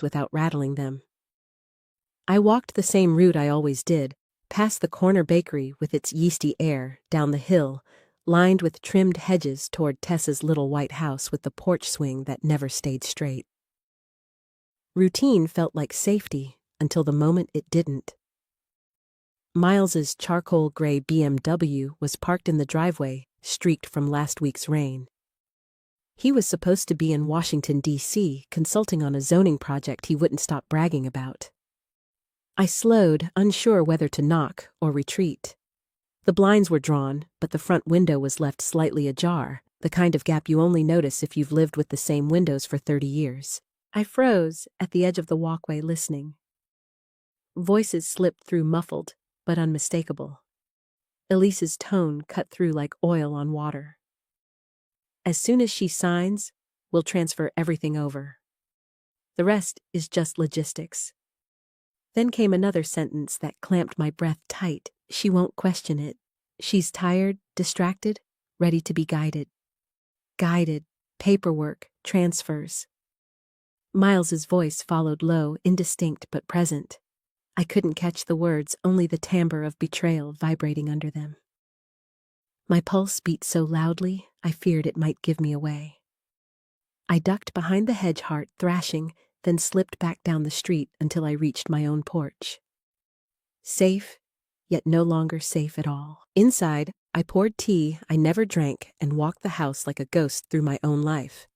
without rattling them. I walked the same route I always did, past the corner bakery with its yeasty air, down the hill, lined with trimmed hedges toward Tessa's little white house with the porch swing that never stayed straight. Routine felt like safety until the moment it didn't. Miles's charcoal gray BMW was parked in the driveway, streaked from last week's rain. He was supposed to be in Washington, D.C., consulting on a zoning project he wouldn't stop bragging about. I slowed, unsure whether to knock or retreat. The blinds were drawn, but the front window was left slightly ajar, the kind of gap you only notice if you've lived with the same windows for 30 years. I froze at the edge of the walkway listening. Voices slipped through muffled, but unmistakable. Elise's tone cut through like oil on water. As soon as she signs, we'll transfer everything over. The rest is just logistics. Then came another sentence that clamped my breath tight. She won't question it. She's tired, distracted, ready to be guided. Guided, paperwork, transfers. Miles's voice followed low, indistinct but present. I couldn't catch the words, only the timbre of betrayal vibrating under them. My pulse beat so loudly, I feared it might give me away. I ducked behind the hedge heart, thrashing, then slipped back down the street until I reached my own porch. Safe, yet no longer safe at all. Inside, I poured tea I never drank and walked the house like a ghost through my own life.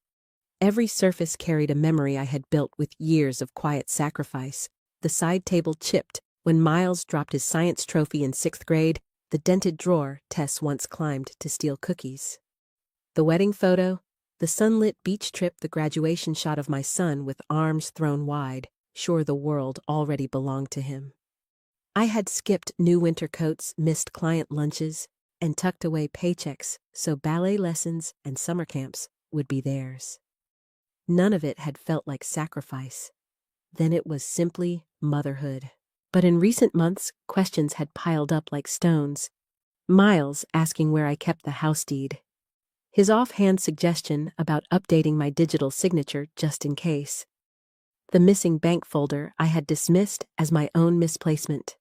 Every surface carried a memory I had built with years of quiet sacrifice. The side table chipped when Miles dropped his science trophy in 6th grade, the dented drawer Tess once climbed to steal cookies. The wedding photo, the sunlit beach trip, the graduation shot of my son with arms thrown wide, sure the world already belonged to him. I had skipped new winter coats, missed client lunches, and tucked away paychecks so ballet lessons and summer camps would be theirs. None of it had felt like sacrifice. Then it was simply motherhood. But in recent months, questions had piled up like stones. Miles asking where I kept the house deed. His offhand suggestion about updating my digital signature just in case. The missing bank folder I had dismissed as my own misplacement.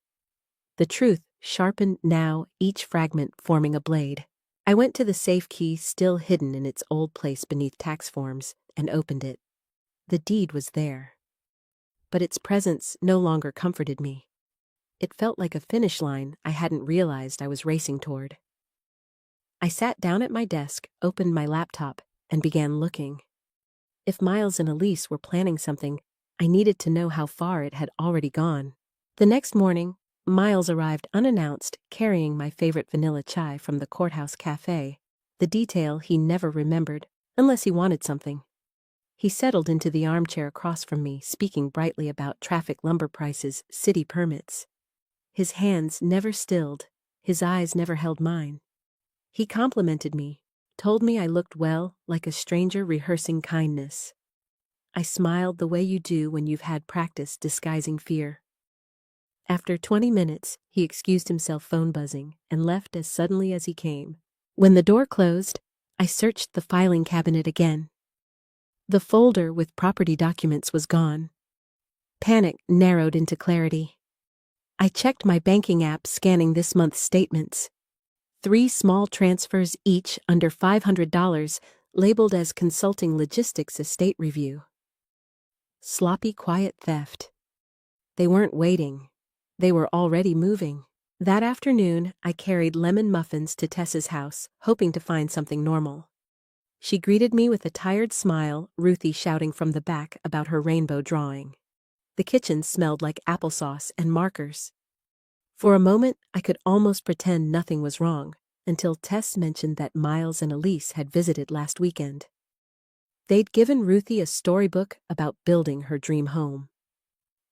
The truth sharpened now, each fragment forming a blade. I went to the safe key still hidden in its old place beneath tax forms and opened it. The deed was there. But its presence no longer comforted me. It felt like a finish line I hadn't realized I was racing toward. I sat down at my desk, opened my laptop, and began looking. If Miles and Elise were planning something, I needed to know how far it had already gone. The next morning, Miles arrived unannounced, carrying my favorite vanilla chai from the courthouse cafe, the detail he never remembered, unless he wanted something. He settled into the armchair across from me, speaking brightly about traffic, lumber prices, city permits. His hands never stilled, his eyes never held mine. He complimented me, told me I looked well, like a stranger rehearsing kindness. I smiled the way you do when you've had practice disguising fear. After 20 minutes, he excused himself phone buzzing and left as suddenly as he came. When the door closed, I searched the filing cabinet again. The folder with property documents was gone. Panic narrowed into clarity. I checked my banking app, scanning this month's statements. 3 small transfers, each under $500, labeled as consulting logistics estate review. Sloppy, quiet theft. They weren't waiting. They were already moving. That afternoon, I carried lemon muffins to Tessa's house, hoping to find something normal. She greeted me with a tired smile, Ruthie shouting from the back about her rainbow drawing. The kitchen smelled like applesauce and markers. For a moment, I could almost pretend nothing was wrong, until Tess mentioned that Miles and Elise had visited last weekend. They'd given Ruthie a storybook about building her dream home.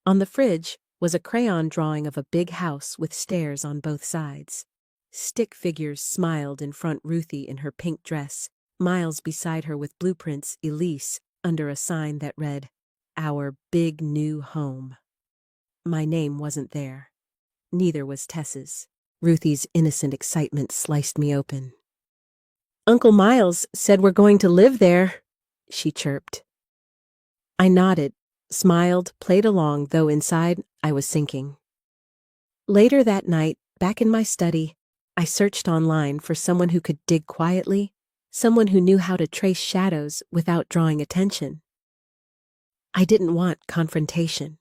On the fridge was a crayon drawing of a big house with stairs on both sides. Stick figures smiled in front, Ruthie in her pink dress, Miles beside her with blueprints, Elise under a sign that read, "Our big new home." My name wasn't there. Neither was Tess's. Ruthie's innocent excitement sliced me open. "Uncle Miles said we're going to live there," she chirped. I nodded, smiled, played along, though inside I was sinking. Later that night, back in my study, I searched online for someone who could dig quietly, someone who knew how to trace shadows without drawing attention. I didn't want confrontation.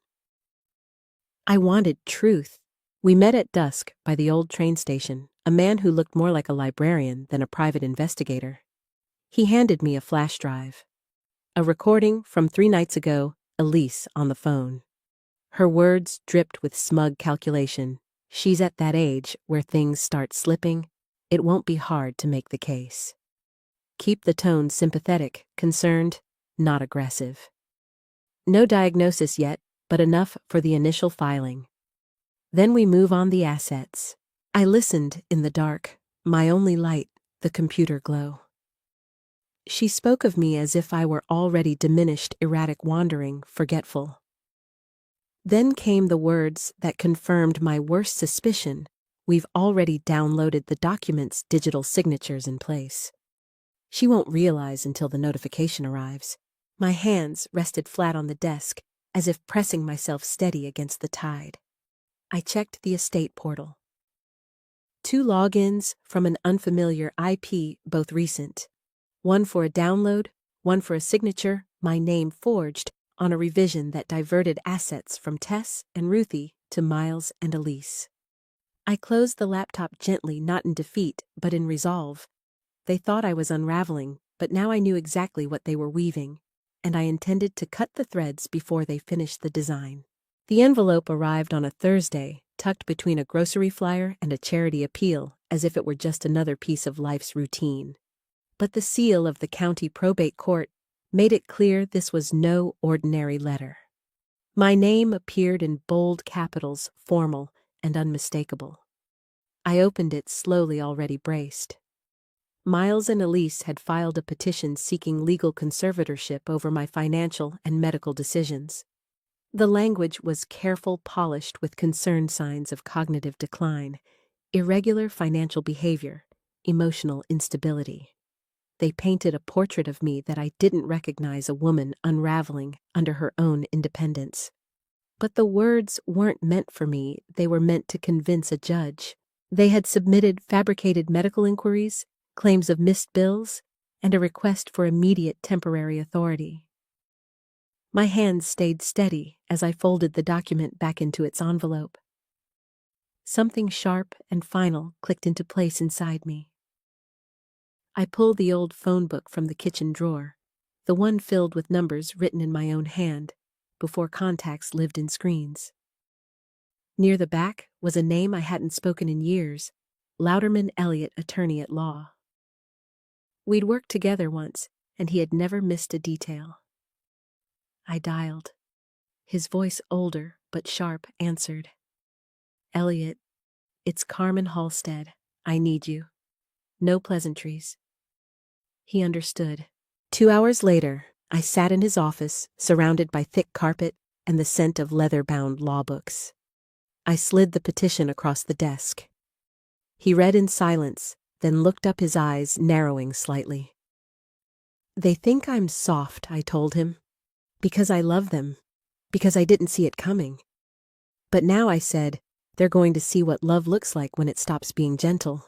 I wanted truth. We met at dusk by the old train station, a man who looked more like a librarian than a private investigator. He handed me a flash drive. A recording from 3 nights ago, Elise on the phone. Her words dripped with smug calculation. She's at that age where things start slipping. It won't be hard to make the case. Keep the tone sympathetic, concerned, not aggressive. No diagnosis yet, but enough for the initial filing. Then we move on the assets. I listened in the dark, my only light, the computer glow. She spoke of me as if I were already diminished, erratic, wandering, forgetful. Then came the words that confirmed my worst suspicion. We've already downloaded the documents' digital signatures in place. She won't realize until the notification arrives. My hands rested flat on the desk, as if pressing myself steady against the tide. I checked the estate portal. 2 logins from an unfamiliar IP, both recent. One for a download, one for a signature, my name forged on a revision that diverted assets from Tess and Ruthie to Miles and Elise. I closed the laptop gently, not in defeat, but in resolve. They thought I was unraveling, but now I knew exactly what they were weaving, and I intended to cut the threads before they finished the design. The envelope arrived on a Thursday, tucked between a grocery flyer and a charity appeal, as if it were just another piece of life's routine. But the seal of the county probate court made it clear this was no ordinary letter. My name appeared in bold capitals, formal and unmistakable. I opened it slowly, already braced. Miles and Elise had filed a petition seeking legal conservatorship over my financial and medical decisions. The language was careful, polished with concerned signs of cognitive decline, irregular financial behavior, emotional instability. They painted a portrait of me that I didn't recognize, a woman unraveling under her own independence. But the words weren't meant for me, they were meant to convince a judge. They had submitted fabricated medical inquiries, claims of missed bills, and a request for immediate temporary authority. My hands stayed steady as I folded the document back into its envelope. Something sharp and final clicked into place inside me. I pulled the old phone book from the kitchen drawer, the one filled with numbers written in my own hand, before contacts lived in screens. Near the back was a name I hadn't spoken in years, Louderman Elliott, attorney at law. We'd worked together once, and he had never missed a detail. I dialed. His voice, older but sharp, answered. "Elliot, it's Carmen Halstead. I need you. No pleasantries." He understood. 2 hours later, I sat in his office, surrounded by thick carpet and the scent of leather-bound law books. I slid the petition across the desk. He read in silence, then looked up, his eyes narrowing slightly. "They think I'm soft," I told him. "Because I love them. Because I didn't see it coming. But now," I said, "they're going to see what love looks like when it stops being gentle."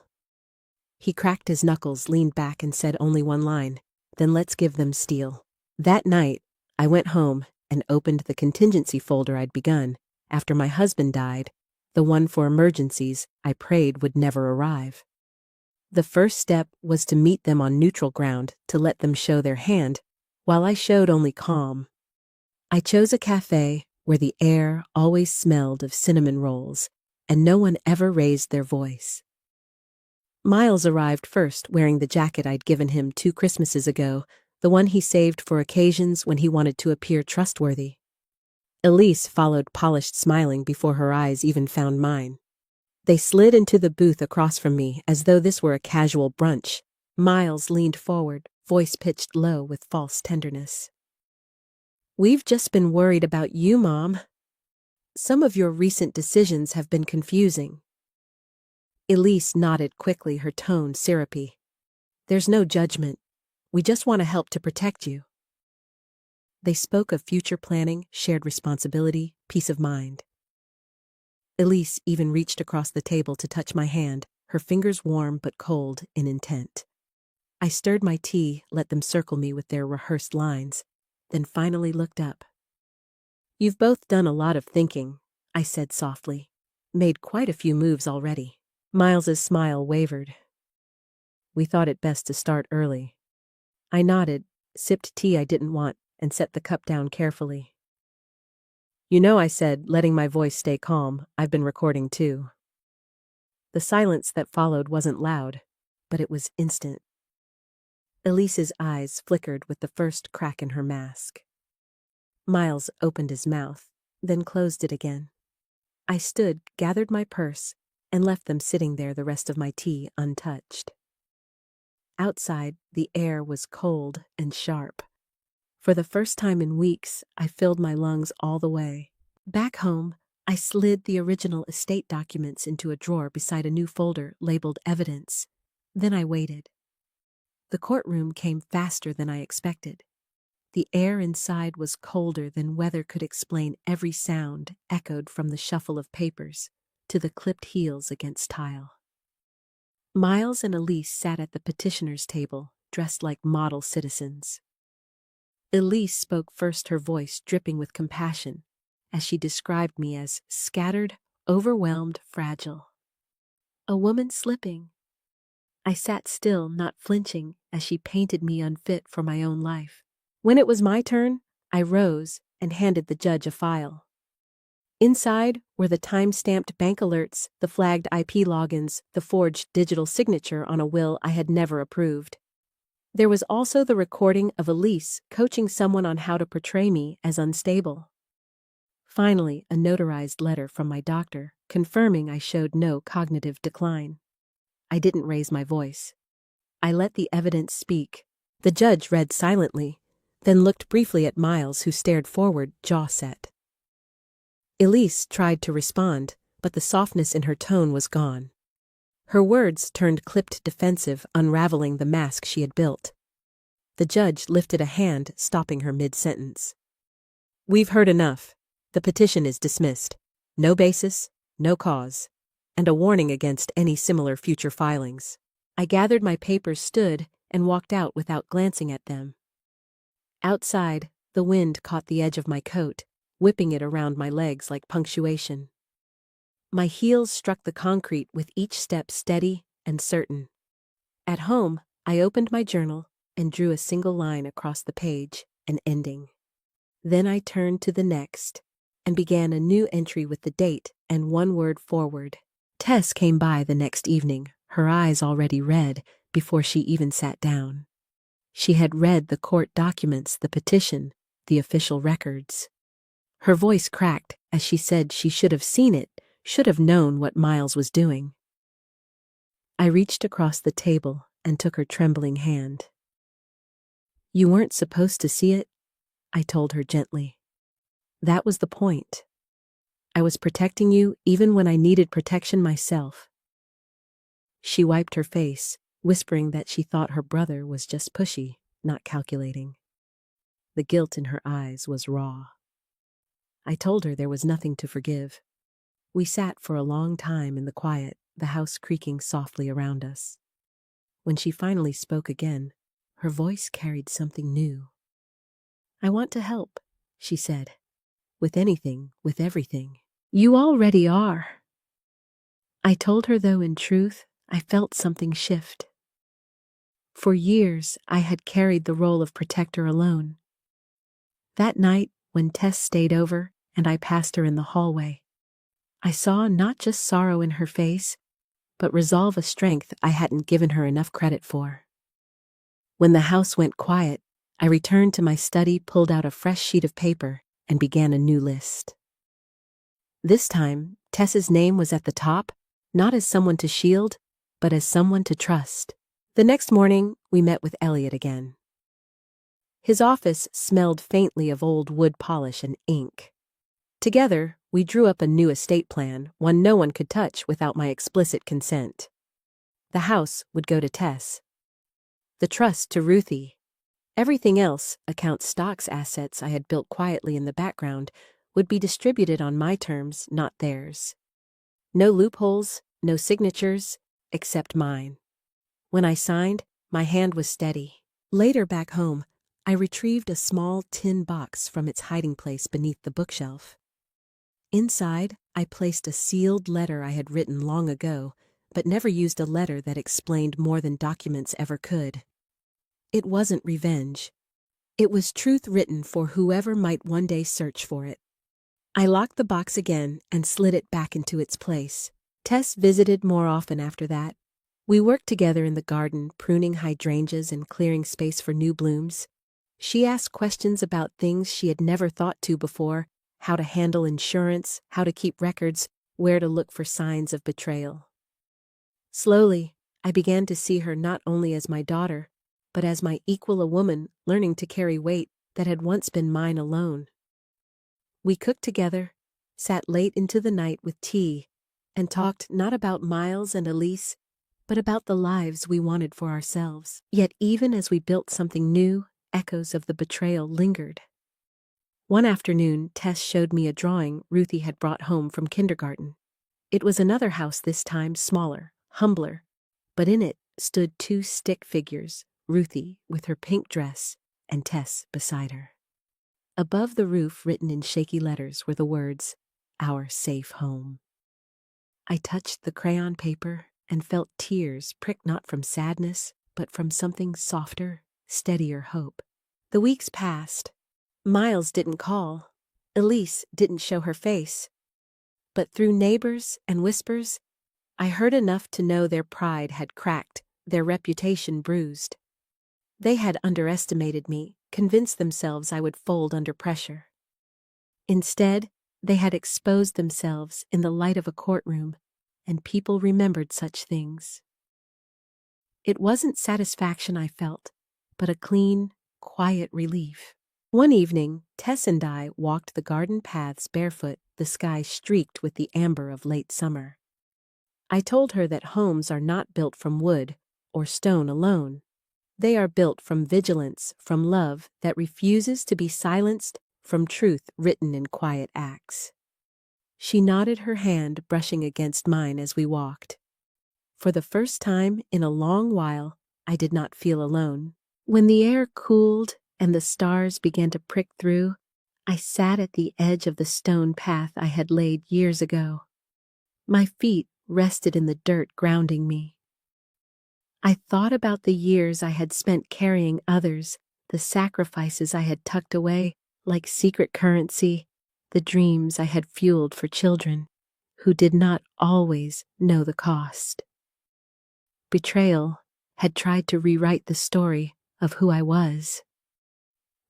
He cracked his knuckles, leaned back, and said only one line, "Then let's give them steel." That night, I went home and opened the contingency folder I'd begun after my husband died, the one for emergencies I prayed would never arrive. The first step was to meet them on neutral ground, to let them show their hand, while I showed only calm. I chose a cafe where the air always smelled of cinnamon rolls, and no one ever raised their voice. Miles arrived first, wearing the jacket I'd given him 2 Christmases ago, the one he saved for occasions when he wanted to appear trustworthy. Elise followed, polished, smiling before her eyes even found mine. They slid into the booth across from me as though this were a casual brunch. Miles leaned forward, voice pitched low with false tenderness. "We've just been worried about you, Mom. Some of your recent decisions have been confusing." Elise nodded quickly, her tone syrupy. "There's no judgment. We just want to help to protect you." They spoke of future planning, shared responsibility, peace of mind. Elise even reached across the table to touch my hand, her fingers warm but cold in intent. I stirred my tea, let them circle me with their rehearsed lines, then finally looked up. "You've both done a lot of thinking," I said softly. "Made quite a few moves already." Miles's smile wavered. "We thought it best to start early." I nodded, sipped tea I didn't want, and set the cup down carefully. "You know," I said, letting my voice stay calm, "I've been recording too." The silence that followed wasn't loud, but it was instant. Elise's eyes flickered with the first crack in her mask. Miles opened his mouth, then closed it again. I stood, gathered my purse, and left them sitting there the rest of my tea untouched. Outside, the air was cold and sharp. For the first time in weeks, I filled my lungs all the way. Back home, I slid the original estate documents into a drawer beside a new folder labeled Evidence. Then I waited. The courtroom came faster than I expected. The air inside was colder than weather could explain. Every sound echoed from the shuffle of papers to the clipped heels against tile. Miles and Elise sat at the petitioner's table, dressed like model citizens. Elise spoke first, her voice dripping with compassion, as she described me as scattered, overwhelmed, fragile. A woman slipping. I sat still, not flinching, as she painted me unfit for my own life. When it was my turn, I rose and handed the judge a file. Inside were the time-stamped bank alerts, the flagged IP logins, the forged digital signature on a will I had never approved. There was also the recording of Elise coaching someone on how to portray me as unstable. Finally, a notarized letter from my doctor, confirming I showed no cognitive decline. I didn't raise my voice. I let the evidence speak. The judge read silently, then looked briefly at Miles, who stared forward, jaw set. Elise tried to respond, but the softness in her tone was gone. Her words turned clipped defensive, unraveling the mask she had built. The judge lifted a hand, stopping her mid-sentence. "We've heard enough. The petition is dismissed. No basis, no cause, and a warning against any similar future filings." I gathered my papers, stood, and walked out without glancing at them. Outside, the wind caught the edge of my coat, whipping it around my legs like punctuation. My heels struck the concrete with each step steady and certain. At home, I opened my journal and drew a single line across the page, an ending. Then I turned to the next and began a new entry with the date and one word forward. Tess came by the next evening, her eyes already red before she even sat down. She had read the court documents, the petition, the official records. Her voice cracked as she said she should have seen it, should have known what Miles was doing. I reached across the table and took her trembling hand. "You weren't supposed to see it," I told her gently. "That was the point. I was protecting you even when I needed protection myself." She wiped her face, whispering that she thought her brother was just pushy, not calculating. The guilt in her eyes was raw. I told her there was nothing to forgive. We sat for a long time in the quiet, the house creaking softly around us. When she finally spoke again, her voice carried something new. "I want to help," she said. "With anything, with everything." "You already are." I told her, though in truth, I felt something shift. For years, I had carried the role of protector alone. That night, when Tess stayed over and I passed her in the hallway, I saw not just sorrow in her face, but resolve, a strength I hadn't given her enough credit for. When the house went quiet, I returned to my study, pulled out a fresh sheet of paper, and began a new list. This time, Tess's name was at the top, not as someone to shield, but as someone to trust. The next morning, we met with Elliot again. His office smelled faintly of old wood polish and ink. Together, we drew up a new estate plan, one no one could touch without my explicit consent. The house would go to Tess, the trust to Ruthie, Everything else, accounts, stocks, assets I had built quietly in the background, would be distributed on my terms, not theirs. No loopholes, no signatures, except mine. When I signed, my hand was steady. Later back home, I retrieved a small tin box from its hiding place beneath the bookshelf. Inside, I placed a sealed letter I had written long ago, but never used a letter that explained more than documents ever could. It wasn't revenge. It was truth written for whoever might one day search for it. I locked the box again and slid it back into its place. Tess visited more often after that. We worked together in the garden, pruning hydrangeas and clearing space for new blooms. She asked questions about things she had never thought to before: how to handle insurance, how to keep records, where to look for signs of betrayal. Slowly, I began to see her not only as my daughter, but as my equal, a woman learning to carry weight that had once been mine alone. We cooked together, sat late into the night with tea, and talked not about Miles and Elise, but about the lives we wanted for ourselves. Yet even as we built something new, echoes of the betrayal lingered. One afternoon, Tess showed me a drawing Ruthie had brought home from kindergarten. It was another house, this time smaller, humbler, but in it stood two stick figures, Ruthie with her pink dress and Tess beside her. Above the roof, written in shaky letters, were the words, "Our safe home." I touched the crayon paper and felt tears prick, not from sadness, but from something softer, steadier hope. The weeks passed. Miles didn't call. Elise didn't show her face. But through neighbors and whispers, I heard enough to know their pride had cracked, their reputation bruised. They had underestimated me, convinced themselves I would fold under pressure. Instead, they had exposed themselves in the light of a courtroom, and people remembered such things. It wasn't satisfaction I felt, but a clean, quiet relief. One evening, Tess and I walked the garden paths barefoot, the sky streaked with the amber of late summer. I told her that homes are not built from wood or stone alone. They are built from vigilance, from love that refuses to be silenced, from truth written in quiet acts. She nodded, her hand brushing against mine as we walked. For the first time in a long while, I did not feel alone. When the air cooled and the stars began to prick through, I sat at the edge of the stone path I had laid years ago. My feet rested in the dirt, grounding me. I thought about the years I had spent carrying others, the sacrifices I had tucked away like secret currency, the dreams I had fueled for children who did not always know the cost. Betrayal had tried to rewrite the story of who I was.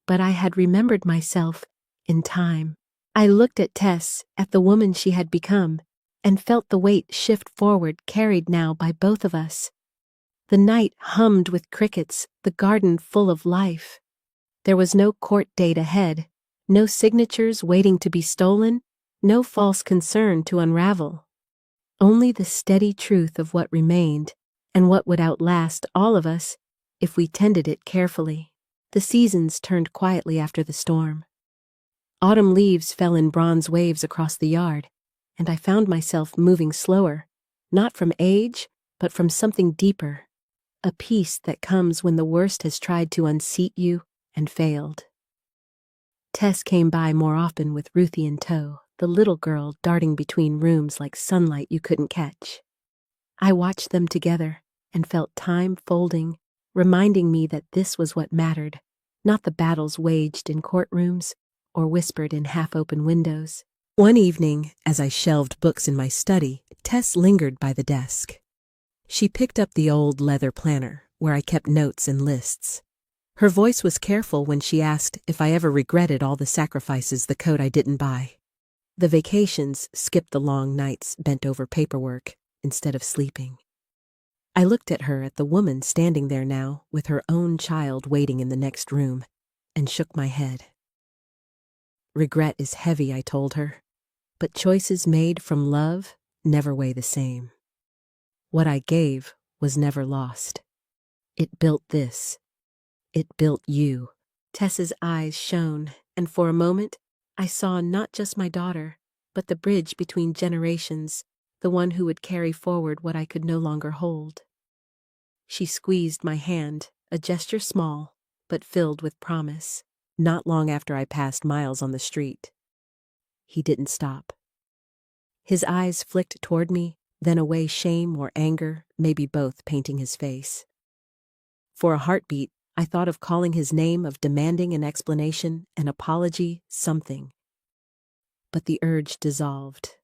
But I had remembered myself in time. I looked at Tess, at the woman she had become, and felt the weight shift forward, carried now by both of us. The night hummed with crickets, the garden full of life. There was no court date ahead, no signatures waiting to be stolen, no false concern to unravel. Only the steady truth of what remained, and what would outlast all of us if we tended it carefully. The seasons turned quietly after the storm. Autumn leaves fell in bronze waves across the yard, and I found myself moving slower, not from age, but from something deeper, a peace that comes when the worst has tried to unseat you and failed. Tess came by more often with Ruthie in tow, the little girl darting between rooms like sunlight you couldn't catch. I watched them together and felt time folding, reminding me that this was what mattered, not the battles waged in courtrooms or whispered in half-open windows. One evening, as I shelved books in my study, Tess lingered by the desk. She picked up the old leather planner, where I kept notes and lists. Her voice was careful when she asked if I ever regretted all the sacrifices, the coat I didn't buy. The vacations skipped the long nights bent over paperwork instead of sleeping. I looked at her, at the woman standing there now, with her own child waiting in the next room, and shook my head. Regret is heavy, I told her, but choices made from love never weigh the same. What I gave was never lost. It built this. It built you. Tess's eyes shone, and for a moment, I saw not just my daughter, but the bridge between generations, the one who would carry forward what I could no longer hold. She squeezed my hand, a gesture small, but filled with promise. Not long after I passed Miles on the street. He didn't stop. His eyes flicked toward me, then away, shame or anger, maybe both, painting his face. For a heartbeat, I thought of calling his name, of demanding an explanation, an apology, something. But the urge dissolved.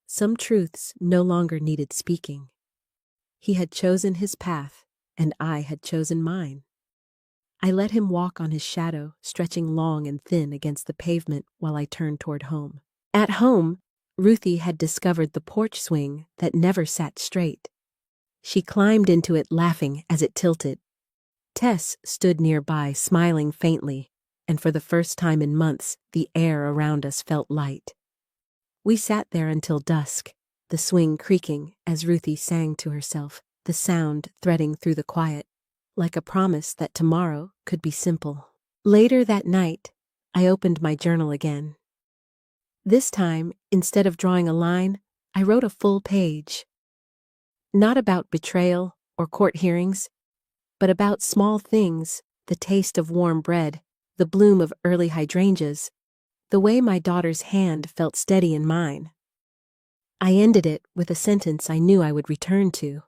Some truths no longer needed speaking. He had chosen his path, and I had chosen mine. I let him walk on his shadow, stretching long and thin against the pavement while I turned toward home. At home, Ruthie had discovered the porch swing that never sat straight. She climbed into it, laughing as it tilted. Tess stood nearby, smiling faintly, and for the first time in months, the air around us felt light. We sat there until dusk, the swing creaking as Ruthie sang to herself, the sound threading through the quiet, like a promise that tomorrow could be simple. Later that night, I opened my journal again. This time, instead of drawing a line, I wrote a full page. Not about betrayal or court hearings, but about small things, the taste of warm bread, the bloom of early hydrangeas, the way my daughter's hand felt steady in mine. I ended it with a sentence I knew I would return to.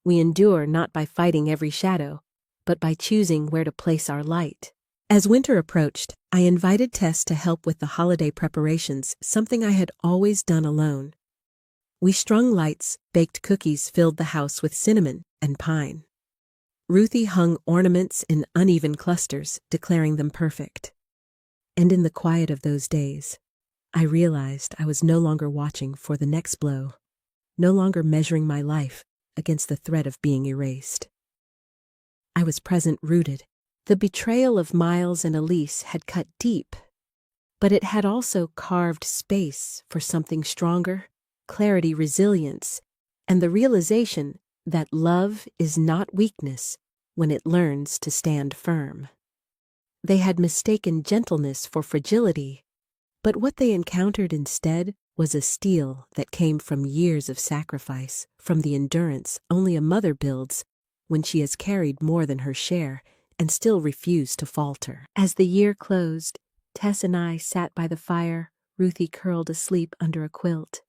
We endure not by fighting every shadow, but by choosing where to place our light. As winter approached, I invited Tess to help with the holiday preparations, something I had always done alone. We strung lights, baked cookies, filled the house with cinnamon and pine. Ruthie hung ornaments in uneven clusters, declaring them perfect. And in the quiet of those days, I realized I was no longer watching for the next blow, no longer measuring my life against the threat of being erased. I was present, rooted. The betrayal of Miles and Elise had cut deep, but it had also carved space for something stronger, clarity, resilience, and the realization that love is not weakness when it learns to stand firm. They had mistaken gentleness for fragility, but what they encountered instead was a steel that came from years of sacrifice, from the endurance only a mother builds when she has carried more than her share and still refused to falter. As the year closed, Tess and I sat by the fire, Ruthie curled asleep under a quilt.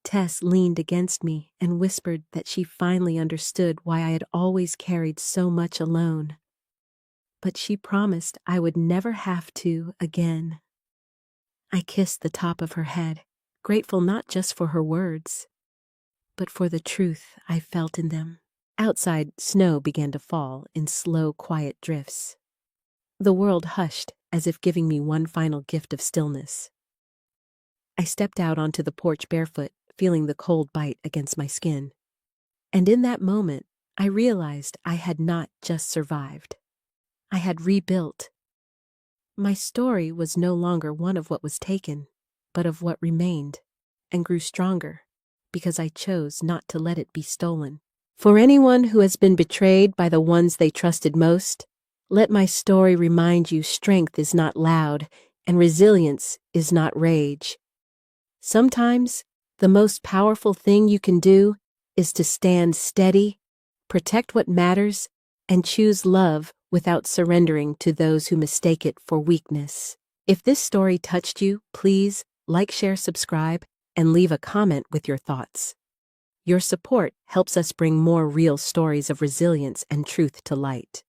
Tess leaned against me and whispered that she finally understood why I had always carried so much alone. But she promised I would never have to again. I kissed the top of her head, grateful not just for her words, but for the truth I felt in them. Outside, snow began to fall in slow, quiet drifts. The world hushed, as if giving me one final gift of stillness. I stepped out onto the porch barefoot, feeling the cold bite against my skin. And in that moment, I realized I had not just survived. I had rebuilt. My story was no longer one of what was taken, but of what remained, and grew stronger, because I chose not to let it be stolen. For anyone who has been betrayed by the ones they trusted most, let my story remind you strength is not loud, and resilience is not rage. Sometimes, the most powerful thing you can do is to stand steady, protect what matters, and choose love without surrendering to those who mistake it for weakness. If this story touched you, please like, share, subscribe, and leave a comment with your thoughts. Your support helps us bring more real stories of resilience and truth to light.